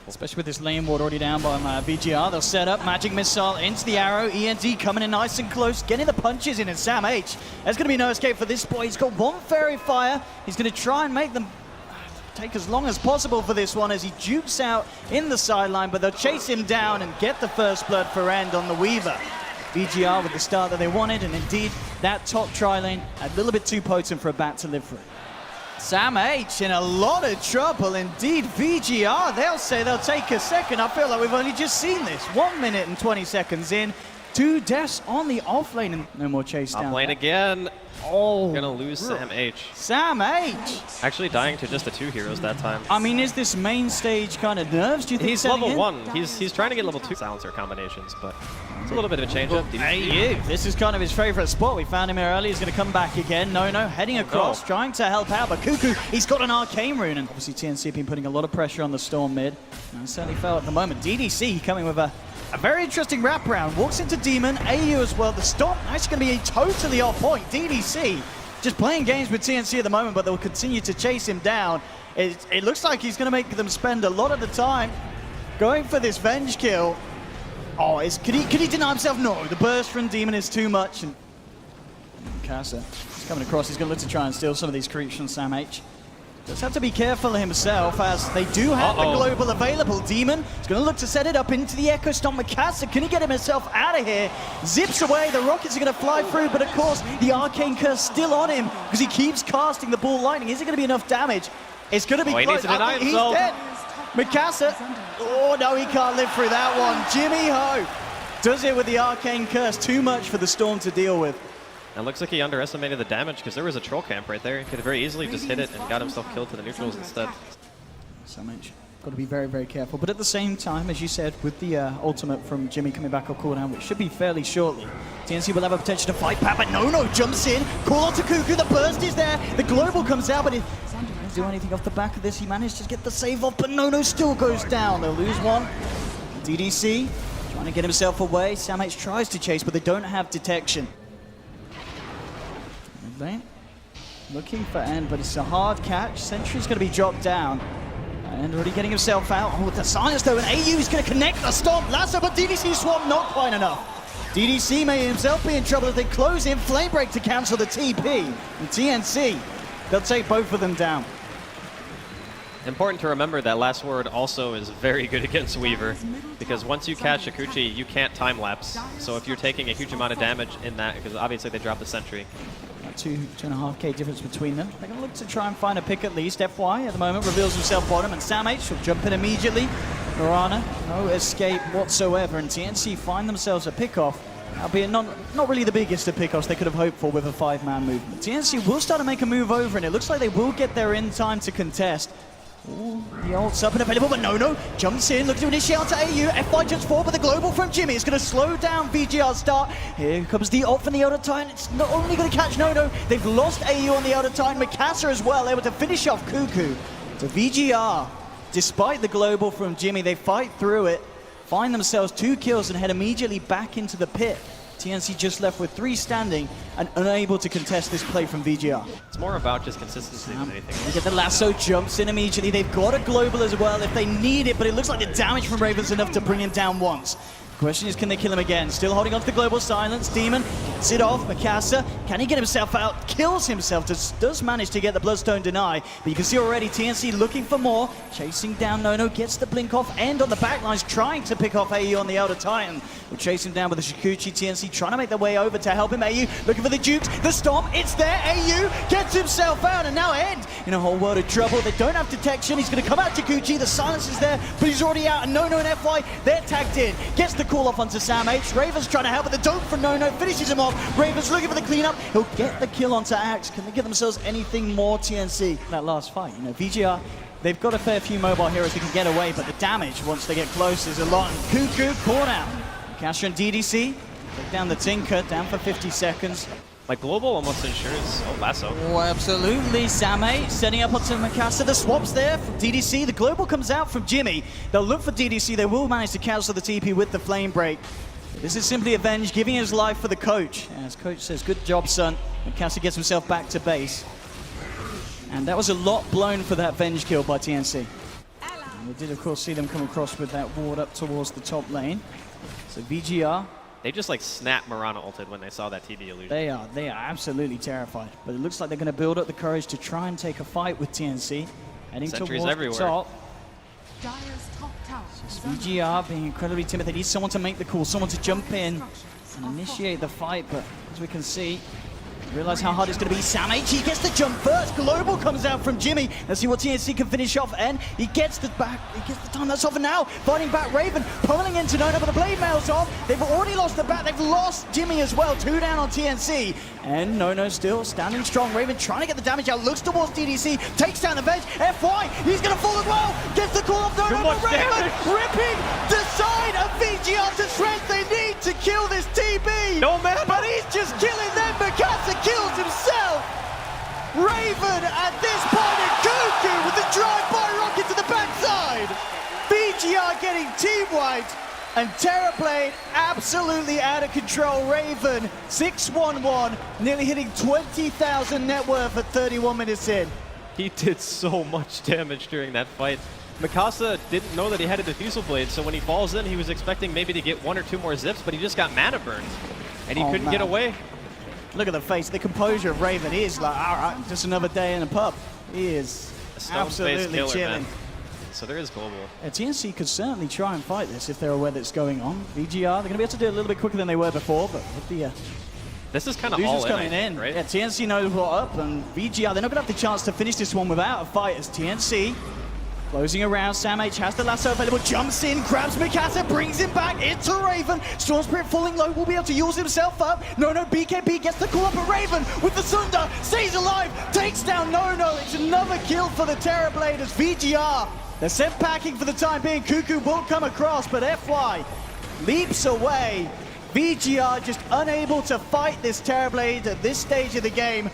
careful. Especially with this lane ward already down by VG.R. They'll set up Magic Missile into the arrow. END coming in nice and close, getting the punches in, and Sam H. There's going to be no escape for this boy. He's got one Fairy Fire. He's going to try and make them take as long as possible for this one as he jukes out in the sideline, but they'll chase him down and get the first blood for End on the Weaver. VG.R with the start that they wanted, and indeed that top tri-lane a little bit too potent for a bat to live through. Sam H in a lot of trouble indeed. VG.R, they'll say they'll take a second. I feel like we've only just seen this. 1 minute and 20 seconds in. 2 deaths on the off lane and no more chase down. Off lane again. Oh, gonna lose Sam H. Sam H! Actually dying to just the 2 heroes that time. I mean, is this main stage kind of nerves, do you think? He's level 1. He's trying to get level 2 silencer combinations, but it's a little bit of a change up. AU, this is kind of his favorite spot. We found him here early. He's going to come back again. No, heading across, trying to help out, but Cuckoo, he's got an arcane rune, and obviously TnC been putting a lot of pressure on the Storm mid. And certainly fell at the moment. DDC coming with a very interesting wraparound. Walks into Demon, AU as well. The Storm actually going to be totally off point. DDC just playing games with TnC at the moment, but they'll continue to chase him down. It looks like he's going to make them spend a lot of the time going for this Venge kill. Oh, could he deny himself? No, the burst from Demon is too much. And Casa is coming across. He's going to look to try and steal some of these creeps from Sam H. Just have to be careful himself as they do have the global available. Demon is going to look to set it up into the Echo Stomp. Mikasa, can he get himself out of here? Zips away, the rockets are going to fly through, but of course the Arcane Curse still on him because he keeps casting the ball lightning. Is it going to be enough damage? It's going to be close. He needs to deny himself. He's dead. Mikasa, oh no, he can't live through that one. Jimmy Ho does it with the Arcane Curse. Too much for the Storm to deal with. It looks like he underestimated the damage because there was a troll camp right there. He could have very easily just hit it and got himself killed to the neutrals instead. So much. Got to be very, very careful. But at the same time, as you said, with the ultimate from Jimmy coming back off cooldown, which should be fairly shortly, TnC will have a potential to fight back, but No jumps in. Call out to Cuckoo, the burst is there. The global comes out, but it doesn't do anything off the back of this. He managed to get the save off, but No still goes down. They'll lose one. DDC trying to get himself away. Sam H tries to chase, but they don't have detection. Looking for End, but it's a hard catch. Sentry's going to be dropped down. And already getting himself out. Oh, with the silence though, and AU is going to connect the Stomp. Lasso, but DDC swap not quite enough. DDC may himself be in trouble as they close in. Flame Break to cancel the TP. And TnC, they'll take both of them down. Important to remember that last word also is very good against Weaver, because once you catch Akuchi, you can't time-lapse. So if you're taking a huge amount of damage in that, because obviously they drop the sentry. 2.5k difference between them. They're going to look to try and find a pick at least. FY at the moment reveals himself bottom, and Sam H will jump in immediately. Lorana, no escape whatsoever, and TnC find themselves a pick-off, albeit not really the biggest of pick-offs they could have hoped for with a 5-man movement. TnC will start to make a move over, and it looks like they will get there in time to contest. Ooh, the ult's up and available, but No jumps in, looking to initiate onto AU. FY jumps forward, but the global from Jimmy is going to slow down VG.R's start. Here comes the ult from the Elder Titan. It's not only going to catch No, they've lost AU on the Elder Titan. Mikasa as well, able to finish off Cuckoo. To VG.R, despite the global from Jimmy, they fight through it, find themselves 2 kills and head immediately back into the pit. TnC just left with 3 standing and unable to contest this play from VG.R. It's more about just consistency than anything. They get the lasso, jumps in immediately. They've got a global as well if they need it, but it looks like the damage from Raven's enough to bring him down once. Question is, can they kill him again? Still holding on to the global silence. Demon gets it off. Mikasa, can he get himself out? Kills himself. Does manage to get the Bloodstone deny. But you can see already TnC looking for more. Chasing down No, gets the blink off. End on the backlines, trying to pick off AU on the Elder Titan. We'll chase him down with the Shikuchi. TnC trying to make their way over to help him. AU looking for the Dukes. The Stomp, it's there. AU gets himself out, and now End in a whole world of trouble. They don't have detection. He's going to come out Shikuchi. The silence is there, but he's already out. And No and FY, they're tagged in. Gets the call off onto Sam H. Raven's trying to help with the dope from No, finishes him off. Raven's looking for the cleanup. He'll get the kill onto Axe. Can they give themselves anything more, TnC? That last fight, VG.R, they've got a fair few mobile heroes that can get away, but the damage once they get close is a lot. And Cuckoo caught out. Casher and DDC take down the Tinker, down for 50 seconds. Like global almost ensures lasso. Oh, absolutely. Sam H setting up onto Mikasa. The swap's there from DDC. The global comes out from Jimmy. They'll look for DDC. They will manage to cancel the TP with the flame break. This is simply Avenge giving his life for the coach. As coach says, good job, son. Mikasa gets himself back to base. And that was a lot blown for that Venge kill by TnC. We did, of course, see them come across with that ward up towards the top lane. So VG.R, They just like snap Mirana ulted when they saw that TB illusion. they are absolutely terrified. But it looks like they're going to build up the courage to try and take a fight with TnC. Heading Sentries towards everywhere. the top. Dire's top tower is VG.R being incredibly timid. They need someone to make the call, someone to jump in and initiate the fight. But as we can see, realize how hard it's going to be. Sam H, he gets the jump first. Global comes out from Jimmy. Let's see what TnC can finish off. And he gets the time that's off. And now fighting back Raven, pulling into Nona, but the blade mail's off. They've already lost the bat. They've lost Jimmy as well. 2 down on TnC. And Nono still standing strong. Raven trying to get the damage out. Looks towards DDC. Takes down the bench. FY, he's going to fall as well. Gets the call off Nono. But Raven ripping the side of VG.R to shreds. They need to kill this TB. No man. But he's just killing them. Mikasa kills himself. Raven at this point, and Cuckoo with the drive-by rocket to the backside. VG.R getting team-wiped, and TerraPlane absolutely out of control. Raven 6-1-1, nearly hitting 20,000 net worth at 31 minutes in. He did so much damage during that fight. Mikasa didn't know that he had a diffusal blade, so when he falls in, he was expecting maybe to get 1 or 2 more zips, but he just got mana burned, and he couldn't get away. Look at the face, the composure of Raven. He is like, all right, just another day in the pub. He is absolutely killer, chilling. man. So there is global. TnC could certainly try and fight this if they're aware that it's going on. VG.R, they're going to be able to do it a little bit quicker than they were before, but with the This is kind of illusions all coming in, right? yeah, TnC knows what up, and VG.R, they're not going to have the chance to finish this one without a fight as TnC closing around. Sam H has the lasso available, jumps in, grabs Mikasa, brings him back into Raven. Storm Spirit falling low, will be able to use himself up. Nono, BKB gets the call up at Raven with the Sunder, stays alive, takes down Nono. It's another kill for the Terrorblade as VG.R, they're sent packing for the time being. Cuckoo will come across, but FY leaps away. VG.R just unable to fight this Terrorblade at this stage of the game.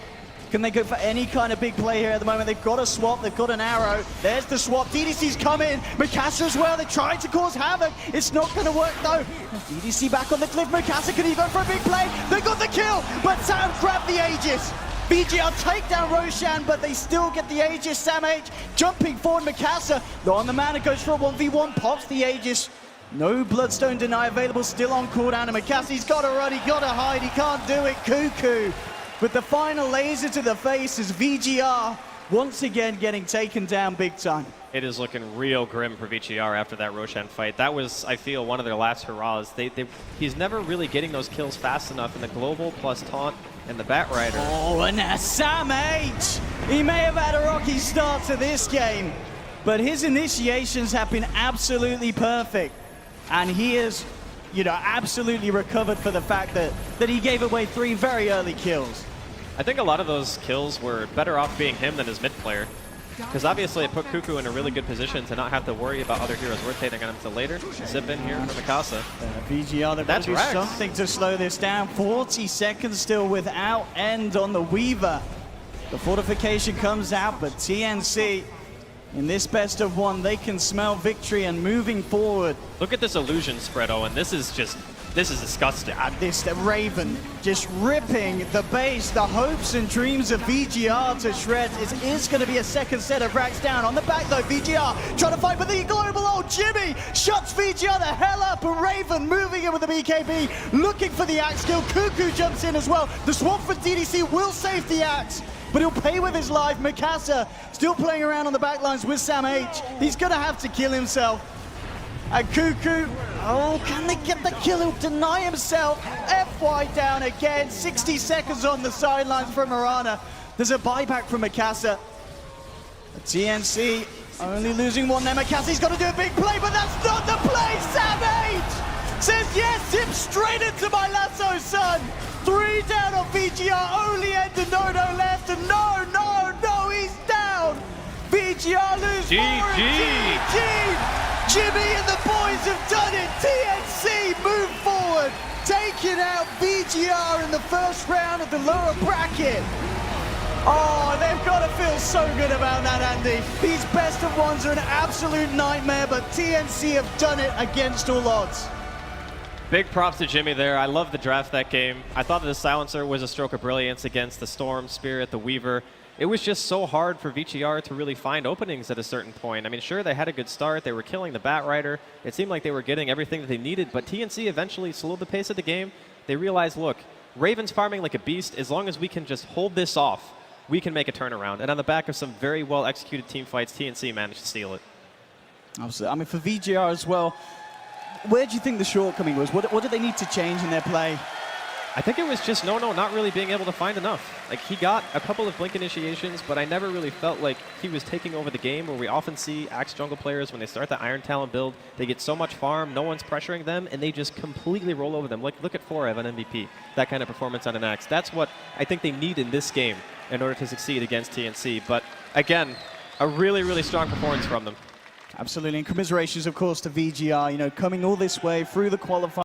Can they go for any kind of big play here at the moment? They've got a swap, they've got an arrow. There's the swap, DDC's come in. Mikasa as well, they're trying to cause havoc. It's not gonna work though. DDC back on the cliff, Mikasa can he go for a big play? They got the kill, but Sam grabbed the Aegis. VG.R take down Roshan, but they still get the Aegis. Sam H jumping forward, Mikasa. Though on the mana, goes for a 1v1, pops the Aegis. No Bloodstone Deny available, still on cooldown, and Mikasa's gotta run, he gotta hide, he can't do it. Cuckoo with the final laser to the face as VG.R once again getting taken down big time. It is looking real grim for VG.R after that Roshan fight. That was, I feel, one of their last hurrahs. He's never really getting those kills fast enough in the global plus taunt and the Bat Rider. Oh, and now Sam H! He may have had a rocky start to this game, but his initiations have been absolutely perfect. And he is, absolutely recovered for the fact that he gave away 3 very early kills. I think a lot of those kills were better off being him than his mid player. Because obviously it put Cuckoo in a really good position to not have to worry about other heroes rotating on him till later. Zip in here for Mikasa. VG.R, they've got to do something to slow this down. 40 seconds still without end on the Weaver. The fortification comes out, but TnC, in this best of 1, they can smell victory and moving forward. Look at this illusion spread, Owen. This is disgusting. The Raven just ripping the base, the hopes and dreams of VG.R to shreds. It is going to be a second set of racks down. On the back though, VG.R trying to fight with the global. Oh, Jimmy shuts VG.R the hell up, and Raven moving in with the BKB, looking for the axe kill. Cuckoo jumps in as well. The swap for DDC will save the axe, but he'll pay with his life. Mikasa still playing around on the backlines with Sam H. He's going to have to kill himself. And Cuckoo, oh, can they get the kill? He'll deny himself. FY down again. 60 seconds on the sidelines from Mirana. There's a buyback from Mikasa. TnC only losing 1 there. Mikasa's got to do a big play, but that's not the play. Sam H says yes, zip straight into my lasso, son. 3 down on VG.R, only Ender Nono left, and no, he's down. VG.R lose GG. Jimmy and the boys have done it. TnC move forward, taking out VG.R in the first round of the lower bracket. Oh, they've got to feel so good about that, Andy. These best of 1s are an absolute nightmare, but TnC have done it against all odds. Big props to Jimmy there. I love the draft that game. I thought that the Silencer was a stroke of brilliance against the Storm, Spirit, the Weaver. it was just so hard for VG.R to really find openings at a certain point. I mean, sure, they had a good start. They were killing the Bat Rider. It seemed like they were getting everything that they needed, but TnC eventually slowed the pace of the game. They realized, look, Raven's farming like a beast. As long as we can just hold this off, we can make a turnaround. And on the back of some very well-executed team fights, TnC managed to steal it. Absolutely. I mean, for VG.R as well, where do you think the shortcoming was? What did they need to change in their play? I think it was just Nono not really being able to find enough. Like, he got a couple of blink initiations, but I never really felt like he was taking over the game, where we often see Axe jungle players, when they start the Iron Talon build, they get so much farm, no one's pressuring them, and they just completely roll over them. Like, look at Forev on MVP, that kind of performance on an Axe. That's what I think they need in this game in order to succeed against TnC. But again, a really, really strong performance from them. Absolutely, and commiserations, of course, to VG.R, you know, coming all this way through the qualifiers.